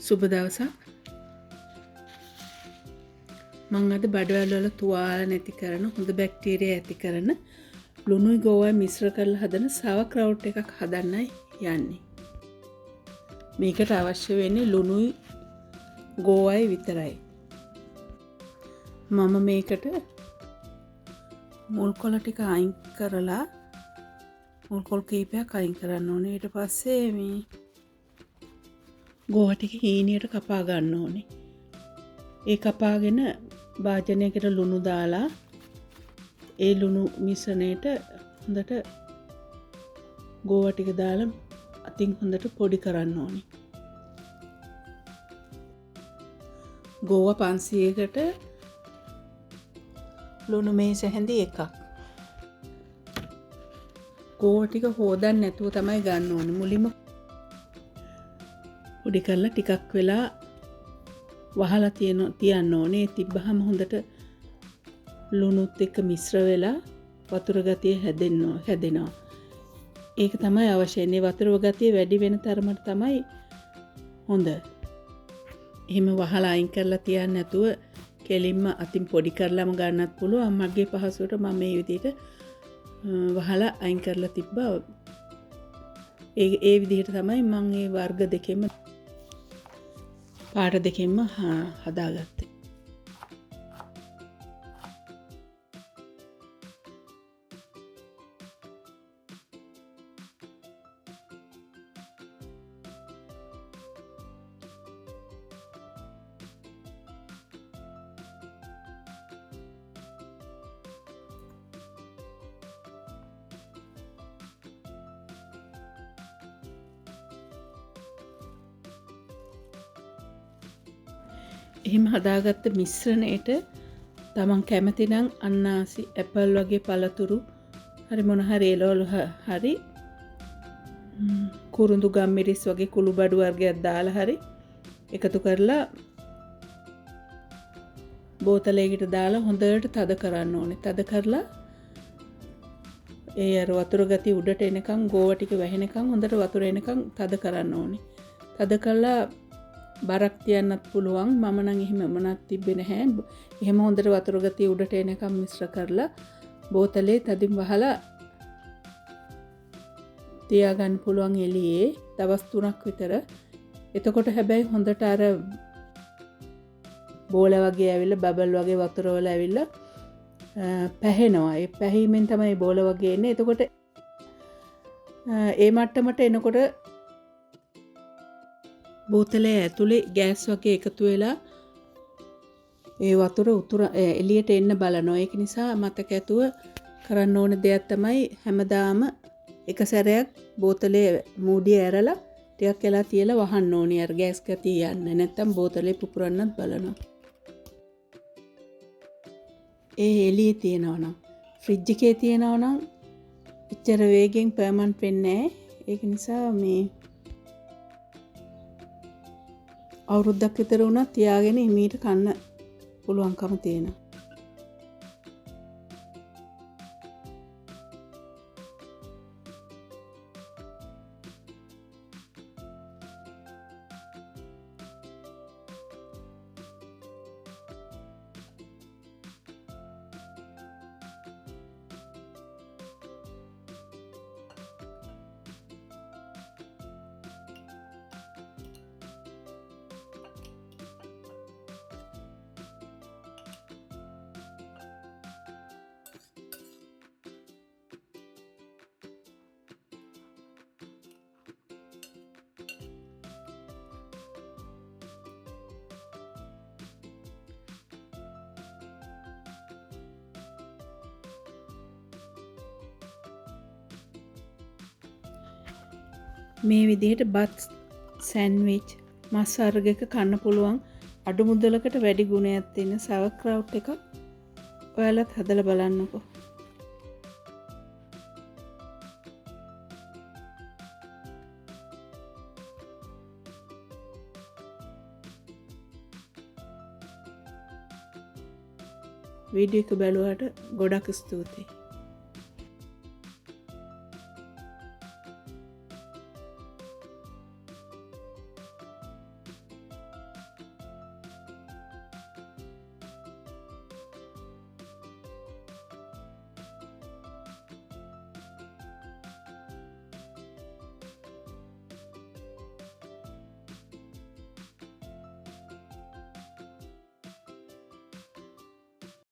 සුබ දවසක්. මම අද බඩවැල් වල තුවාල නැති කරන හොඳ බැක්ටීරියා ඇති කරන ලුණුයි ගෝවයි මිශ්‍ර කරලා හදන sauerkraut එකක් හදන්නයි යන්නේ. මේකට අවශ්‍ය වෙන්නේ ලුණුයි ගෝවයි විතරයි. මම මේකට මුල් කොළ ටික අයින් කරලා මුල් කොළ කීපයක් අයින් කරන්න ඕනේ. ඊට පස්සේ මේ ගෝවා ටික හීනියට කපා ගන්න ඕනේ. ඒ කපාගෙන භාජනයකට ලුණු දාලා ඒ ලුණු මිශ්‍රණයට හොඳට ගෝවා ටික දාලා අතින් හොඳට පොඩි කරන්න ඕනේ. ගෝවා 500කට ලුණු මේස හැඳි එකක්. ගෝවා ටික හොදන්න නැතුව තමයි ගන්න ඕනේ. මුලින්ම පොඩි කරලා ටිකක් වෙලා වහලා තියන්න ඕනේ. තිබ්බහම හොඳට ලුණුත් එක්ක මිශ්‍ර වෙලා වතුර ගතිය හැදෙනවා. ඒක තමයි අවශ්‍ය. මේ වතුර ගතිය වැඩි වෙන තරමට තමයි හොඳ. එහෙම වහලා අයින් කරලා තියන්න නැතුව කෙලින්ම අතින් පොඩි කරලාම ගන්නත් පුළුවන්. මගේ පහසුවට මම මේ විදිහට වහලා අයින් කරලා තිබ්බා. ඒ විදිහට තමයි මම මේ වර්ග දෙකෙම පාට දෙකෙන්ම හදාගත්තේ. එහෙම හදාගත්ත මිශ්‍රණයට තමන් කැමති නම් අන්නාසි ඇපල් වගේ පළතුරු හරි මොන හරි එළවලු හරි කුරුඳු ගම්මිරිස් වගේ කුළු බඩු වර්ගයක් දාලා හරි එකතු කරලා බෝතලයකට දාලා හොඳට තද කරන්න ඕනේ. තද කරලා ඒ අර වතුර ගතිය උඩට එනකන් ගෝවා ටික වැහෙනකන් හොඳට වතුර එනකන් තද කරන්න ඕනේ. තද කළා බරක් තියන්නත් පුළුවන්. මම නම් එහෙම මොනක් තිබ්බේ නැහැ. එහෙම හොඳට වතුර ගතිය උඩට එනකම් මිශ්‍ර කරලා බෝතලේ තදින් වහලා තියාගන්න පුළුවන් එළියේ දවස් 3ක් විතර. එතකොට හැබැයි හොඳට අර බෝල වගේ ඇවිල්ලා බබල් වගේ වතුර වල ඇවිල්ලා පැහෙනවා. ඒ පැහිමෙන් තමයි බෝල වගේ එන්නේ. එතකොට ඒ මට්ටමට එනකොට බෝතලේ ඇතුලේ ගෑස් වගේ එකතු වෙලා ඒ වතුර එළියට එන්න බලනවා. ඒක නිසා මතක ඇතුව කරන්න ඕන දෙයක් තමයි හැමදාම එක සැරයක් බෝතලේ මූඩිය ඇරලා ටිකක් වෙලා තියලා වහන්න ඕනේ. අර ගෑස් ගතිය යන්නේ නැත්තම් බෝතලේ පුපුරන්නත් බලනවා. ඒ එළියේ තියනවා නම් ෆ්‍රිජ් එකේ තියනවා නම් එච්චර වේගෙන් පර්මනන්ට් වෙන්නේ නැහැ. ඒක නිසා මේ අවුරුද්දක් විතර වුණත් තියාගෙන හිමීට කන්න පුළුවන්කම තියෙනවා. මේ විදිහට බත් සෑන්ඩ්විච් මස් වර්ගයක කන්න පුළුවන් අඩු මුදලකට වැඩි ගුණයක් තියෙන sauerkraut එකක් ඔයාලත් හදලා බලන්නකෝ. වීඩියෝ එක බලුවාට ගොඩක් ස්තුතියි.